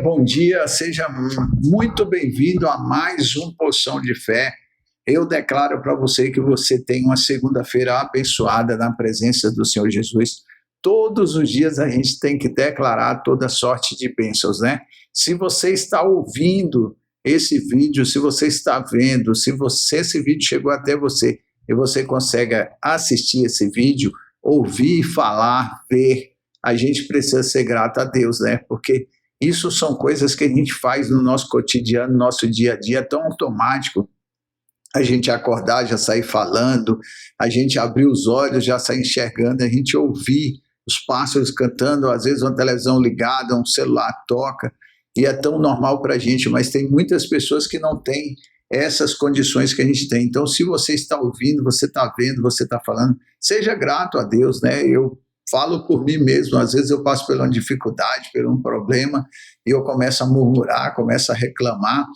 Bom dia, seja muito bem-vindo a mais um Poção de Fé. Eu declaro para você que você tem uma segunda-feira abençoada na presença do Senhor Jesus. Todos os dias a gente tem que declarar toda sorte de bênçãos, né? Se você está ouvindo esse vídeo, se você está vendo, se esse vídeo chegou até você e você consegue assistir esse vídeo, ouvir, falar, ver, a gente precisa ser grato a Deus, né? Porque isso são coisas que a gente faz no nosso cotidiano, no nosso dia a dia, é tão automático. A gente acordar, já sair falando, a gente abrir os olhos, já sair enxergando, a gente ouvir os pássaros cantando, às vezes uma televisão ligada, um celular toca, e é tão normal para a gente, mas tem muitas pessoas que não têm essas condições que a gente tem. Então, se você está ouvindo, você está vendo, você está falando, seja grato a Deus, né? Eu falo por mim mesmo, às vezes eu passo por uma dificuldade, por um problema, e eu começo a murmurar, começo a reclamar,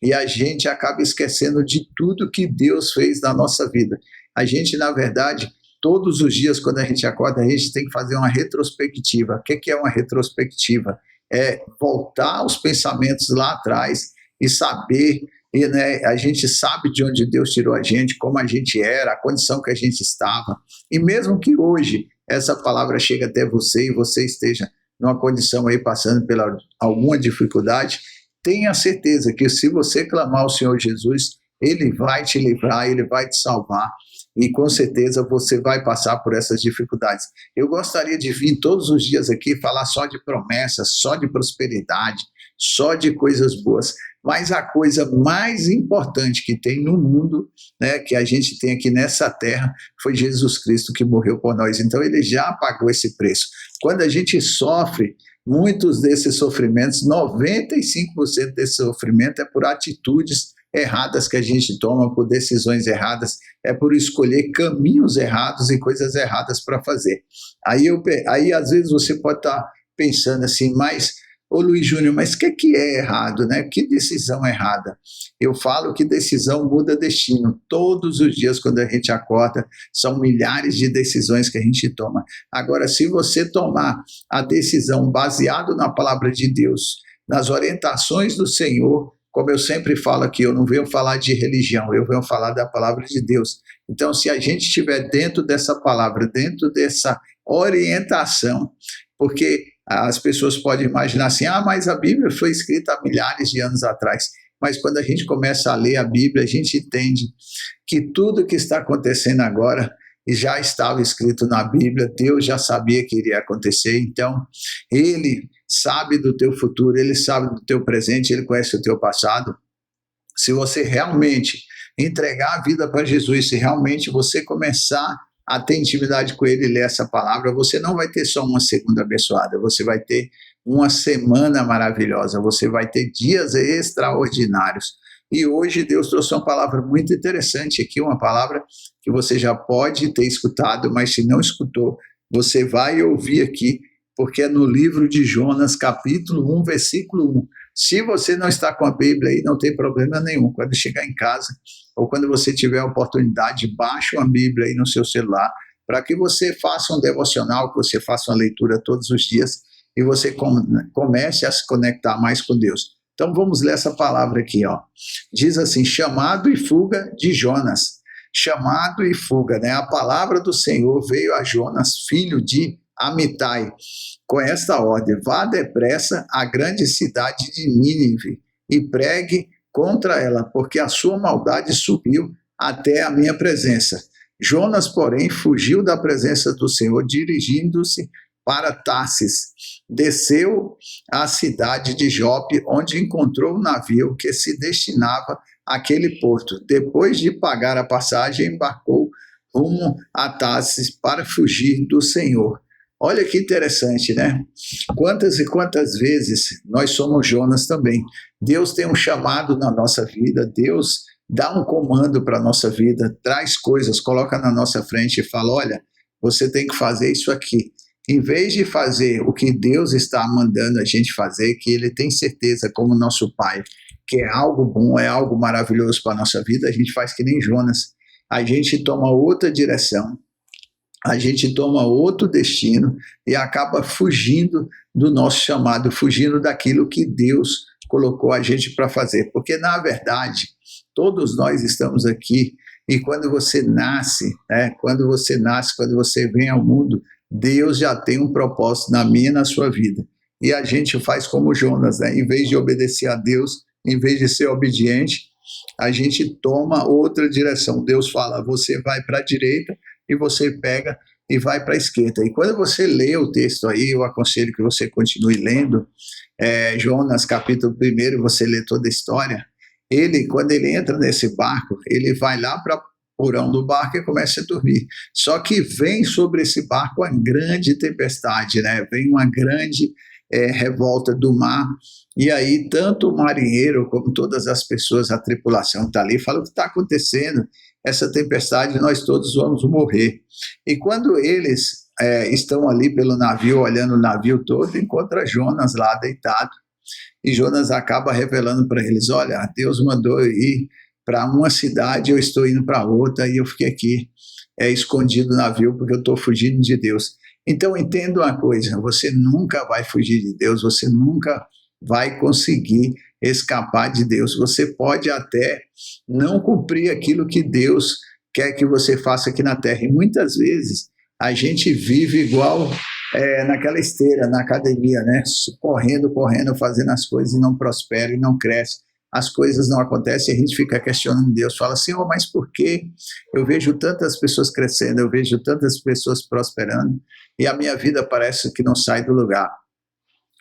e a gente acaba esquecendo de tudo que Deus fez na nossa vida. A gente, na verdade, todos os dias, quando a gente acorda, a gente tem que fazer uma retrospectiva. O que é uma retrospectiva? É voltar os pensamentos lá atrás e saber, né, a gente sabe de onde Deus tirou a gente, como a gente era, a condição que a gente estava, e mesmo que hoje essa palavra chegue até você e você esteja numa condição aí passando por alguma dificuldade, tenha certeza que se você clamar ao Senhor Jesus, Ele vai te livrar, Ele vai te salvar, e com certeza você vai passar por essas dificuldades. Eu gostaria de vir todos os dias aqui falar só de promessas, só de prosperidade, só de coisas boas, mas a coisa mais importante que tem no mundo, né, que a gente tem aqui nessa terra, foi Jesus Cristo que morreu por nós. Então ele já pagou esse preço. Quando a gente sofre, muitos desses sofrimentos, 95% desse sofrimento é por atitudes erradas que a gente toma, por decisões erradas, é por escolher caminhos errados e coisas erradas para fazer. Aí às vezes você pode estar pensando assim, mas ô Luiz Júnior, mas o que é errado, né? Que decisão errada? Eu falo que decisão muda destino. Todos os dias, quando a gente acorda, são milhares de decisões que a gente toma. Agora, se você tomar a decisão baseada na palavra de Deus, nas orientações do Senhor, como eu sempre falo aqui, eu não venho falar de religião, eu venho falar da palavra de Deus. Então, se a gente estiver dentro dessa palavra, dentro dessa orientação, porque as pessoas podem imaginar assim, mas a Bíblia foi escrita há milhares de anos atrás. Mas quando a gente começa a ler a Bíblia, a gente entende que tudo que está acontecendo agora já estava escrito na Bíblia, Deus já sabia que iria acontecer, então Ele sabe do teu futuro, Ele sabe do teu presente, Ele conhece o teu passado. Se você realmente entregar a vida para Jesus, se realmente você começar a ter intimidade com Ele e ler essa palavra, você não vai ter só uma segunda abençoada, você vai ter uma semana maravilhosa, você vai ter dias extraordinários. E hoje Deus trouxe uma palavra muito interessante aqui, uma palavra que você já pode ter escutado, mas se não escutou, você vai ouvir aqui, porque é no livro de Jonas, capítulo 1, versículo 1. Se você não está com a Bíblia aí, não tem problema nenhum. Quando chegar em casa, ou quando você tiver a oportunidade, baixe uma Bíblia aí no seu celular, para que você faça um devocional, que você faça uma leitura todos os dias, e você comece a se conectar mais com Deus. Então vamos ler essa palavra aqui, ó. Diz assim, chamado e fuga de Jonas. Chamado e fuga, né? A palavra do Senhor veio a Jonas, filho de Amitai, com esta ordem: vá depressa à grande cidade de Nínive e pregue contra ela, porque a sua maldade subiu até a minha presença. Jonas, porém, fugiu da presença do Senhor, dirigindo-se para Tarsis. Desceu à cidade de Jope, onde encontrou um navio que se destinava àquele porto. Depois de pagar a passagem, embarcou rumo a Tarsis para fugir do Senhor. Olha que interessante, né? Quantas e quantas vezes nós somos Jonas também. Deus tem um chamado na nossa vida, Deus dá um comando para a nossa vida, traz coisas, coloca na nossa frente e fala, olha, você tem que fazer isso aqui. Em vez de fazer o que Deus está mandando a gente fazer, que Ele tem certeza, como nosso Pai, que é algo bom, é algo maravilhoso para a nossa vida, a gente faz que nem Jonas. A gente toma outra direção, a gente toma outro destino e acaba fugindo do nosso chamado, fugindo daquilo que Deus colocou a gente para fazer. Porque, na verdade, todos nós estamos aqui e quando você nasce, quando você vem ao mundo, Deus já tem um propósito na minha e na sua vida. E a gente faz como Jonas, em vez de obedecer a Deus, em vez de ser obediente, a gente toma outra direção. Deus fala, você vai para a direita, e você pega e vai para a esquerda. E quando você lê o texto aí, eu aconselho que você continue lendo, Jonas capítulo 1, você lê toda a história, quando ele entra nesse barco, ele vai lá para o porão do barco e começa a dormir. Só que vem sobre esse barco uma grande tempestade, vem uma grande revolta do mar, e aí tanto o marinheiro como todas as pessoas, a tripulação está ali, falam o que está acontecendo, essa tempestade, nós todos vamos morrer. E quando eles estão ali pelo navio, olhando o navio todo, encontra Jonas lá deitado, e Jonas acaba revelando para eles, olha, Deus mandou eu ir para uma cidade, eu estou indo para outra, e eu fiquei aqui escondido no navio, porque eu estou fugindo de Deus. Então, entenda uma coisa, você nunca vai fugir de Deus, você nunca vai conseguir escapar de Deus. Você pode até não cumprir aquilo que Deus quer que você faça aqui na terra. E muitas vezes a gente vive igual naquela esteira, na academia, correndo, fazendo as coisas e não prospera e não cresce. As coisas não acontecem e a gente fica questionando Deus. Fala, Senhor, mas por que eu vejo tantas pessoas crescendo, eu vejo tantas pessoas prosperando e a minha vida parece que não sai do lugar?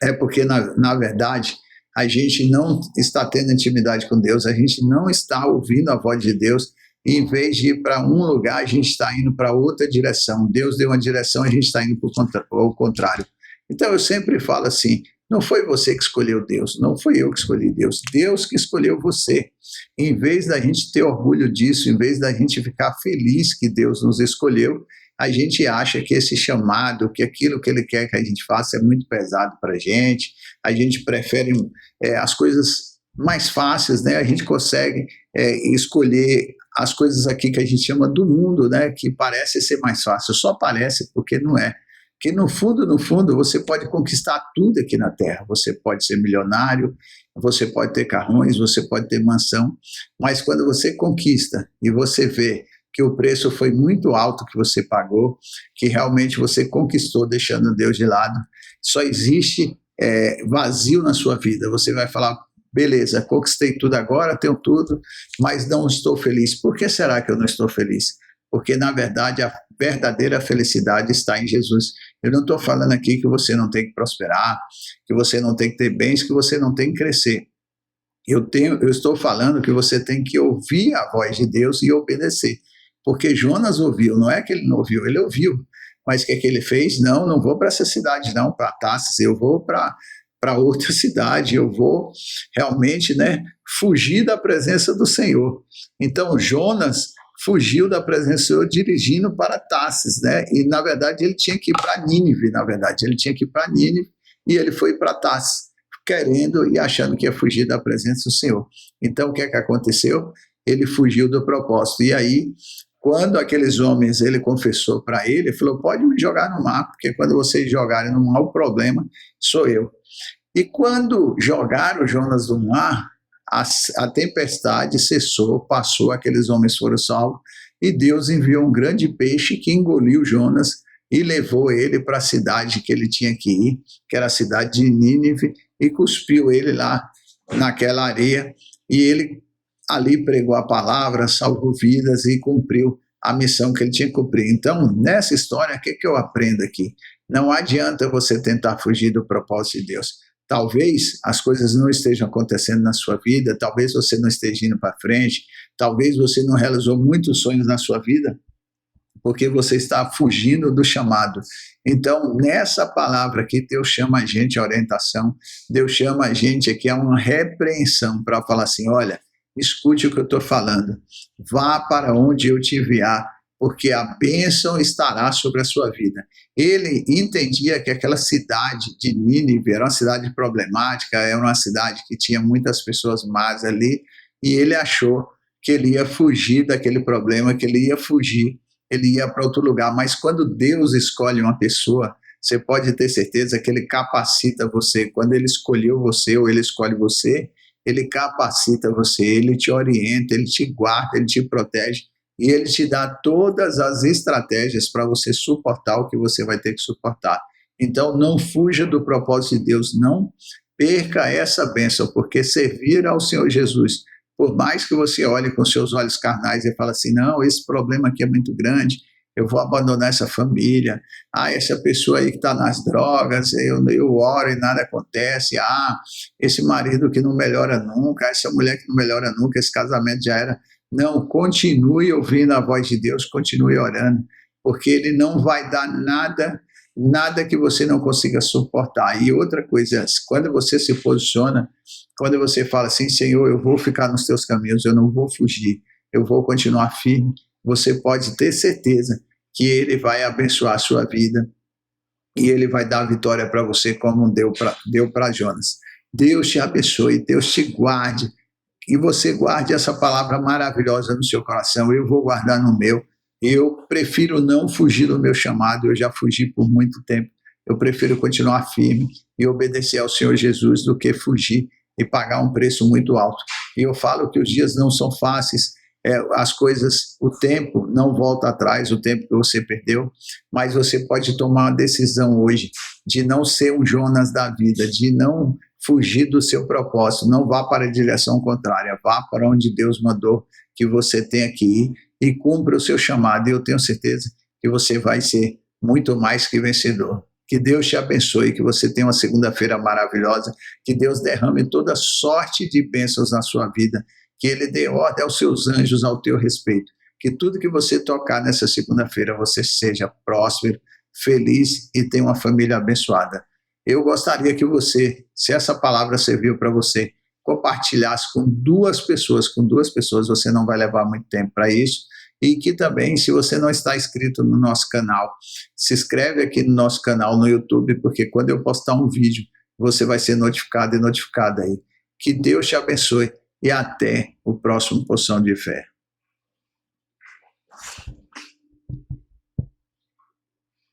É porque, na verdade, a gente não está tendo intimidade com Deus, a gente não está ouvindo a voz de Deus, e em vez de ir para um lugar, a gente está indo para outra direção. Deus deu uma direção, a gente está indo para o contrário. Então, eu sempre falo assim, não foi você que escolheu Deus, não foi eu que escolhi Deus, Deus que escolheu você. Em vez da gente ter orgulho disso, em vez da gente ficar feliz que Deus nos escolheu, a gente acha que esse chamado, que aquilo que Ele quer que a gente faça é muito pesado para a gente prefere as coisas mais fáceis, a gente consegue escolher as coisas aqui que a gente chama do mundo, que parece ser mais fácil, só parece porque não é. Que no fundo, você pode conquistar tudo aqui na Terra. Você pode ser milionário, você pode ter carrões, você pode ter mansão, mas quando você conquista e você vê que o preço foi muito alto que você pagou, que realmente você conquistou deixando Deus de lado, só existe vazio na sua vida. Você vai falar, beleza, conquistei tudo agora, tenho tudo, mas não estou feliz. Por que será que eu não estou feliz? Porque, na verdade, a verdadeira felicidade está em Jesus. Eu não estou falando aqui que você não tem que prosperar, que você não tem que ter bens, que você não tem que crescer. Eu estou falando que você tem que ouvir a voz de Deus e obedecer. Porque Jonas ouviu, não é que ele não ouviu, ele ouviu. Mas o que ele fez? Não vou para essa cidade não, para Tarsis, eu vou para outra cidade, eu vou realmente fugir da presença do Senhor. Então, Jonas fugiu da presença do Senhor dirigindo para Tarsis, e na verdade ele tinha que ir para Nínive, e ele foi para Tarsis, querendo e achando que ia fugir da presença do Senhor. Então o que aconteceu? Ele fugiu do propósito, e aí quando aqueles homens, ele confessou para ele falou, pode me jogar no mar, porque quando vocês jogarem no mar, o problema sou eu. E quando jogaram Jonas no mar, a tempestade cessou, passou, aqueles homens foram salvos, e Deus enviou um grande peixe que engoliu Jonas e levou ele para a cidade que ele tinha que ir, que era a cidade de Nínive, e cuspiu ele lá naquela areia, e ele ali pregou a palavra, salvou vidas e cumpriu a missão que ele tinha que cumprir. Então, nessa história, o que eu aprendo aqui? Não adianta você tentar fugir do propósito de Deus. Talvez as coisas não estejam acontecendo na sua vida, talvez você não esteja indo para frente, talvez você não realizou muitos sonhos na sua vida, porque você está fugindo do chamado. Então, nessa palavra aqui, Deus chama a gente a orientação, Deus chama a gente aqui a uma repreensão, para falar assim, olha, escute o que eu estou falando, vá para onde eu te enviar, porque a bênção estará sobre a sua vida. Ele entendia que aquela cidade de Nínive era uma cidade problemática, era uma cidade que tinha muitas pessoas más ali, e ele achou que ele ia fugir daquele problema, que ele ia fugir ele ia para outro lugar. Mas quando Deus escolhe uma pessoa, você pode ter certeza que ele capacita você. Quando ele escolheu você ou ele escolhe você, ele capacita você, ele te orienta, ele te guarda, ele te protege e ele te dá todas as estratégias para você suportar o que você vai ter que suportar. Então, não fuja do propósito de Deus, não perca essa bênção, porque servir ao Senhor Jesus, por mais que você olhe com seus olhos carnais e fale assim, não, esse problema aqui é muito grande, eu vou abandonar essa família, essa pessoa aí que está nas drogas, eu oro e nada acontece, esse marido que não melhora nunca, essa mulher que não melhora nunca, esse casamento já era. Não, continue ouvindo a voz de Deus, continue orando, porque ele não vai dar nada que você não consiga suportar. E outra coisa, quando você se posiciona, quando você fala assim, Senhor, eu vou ficar nos teus caminhos, eu não vou fugir, eu vou continuar firme, você pode ter certeza que ele vai abençoar a sua vida e ele vai dar vitória para você como deu para Jonas. Deus te abençoe, Deus te guarde e você guarde essa palavra maravilhosa no seu coração. Eu vou guardar no meu. Eu prefiro não fugir do meu chamado, eu já fugi por muito tempo. Eu prefiro continuar firme e obedecer ao Senhor Jesus do que fugir e pagar um preço muito alto. E eu falo que os dias não são fáceis, as coisas, o tempo não volta atrás, o tempo que você perdeu, mas você pode tomar uma decisão hoje de não ser um Jonas da vida, de não fugir do seu propósito, não vá para a direção contrária, vá para onde Deus mandou que você tenha que ir e cumpra o seu chamado, e eu tenho certeza que você vai ser muito mais que vencedor. Que Deus te abençoe, que você tenha uma segunda-feira maravilhosa, que Deus derrame toda sorte de bênçãos na sua vida, que Ele dê ordem aos seus anjos ao teu respeito, que tudo que você tocar nessa segunda-feira você seja próspero, feliz e tenha uma família abençoada. Eu gostaria que você, se essa palavra serviu para você, compartilhasse com duas pessoas você não vai levar muito tempo para isso, e que também, se você não está inscrito no nosso canal, se inscreve aqui no nosso canal no YouTube, porque quando eu postar um vídeo, você vai ser notificado e notificada aí. Que Deus te abençoe e até o próximo Poção de Fé.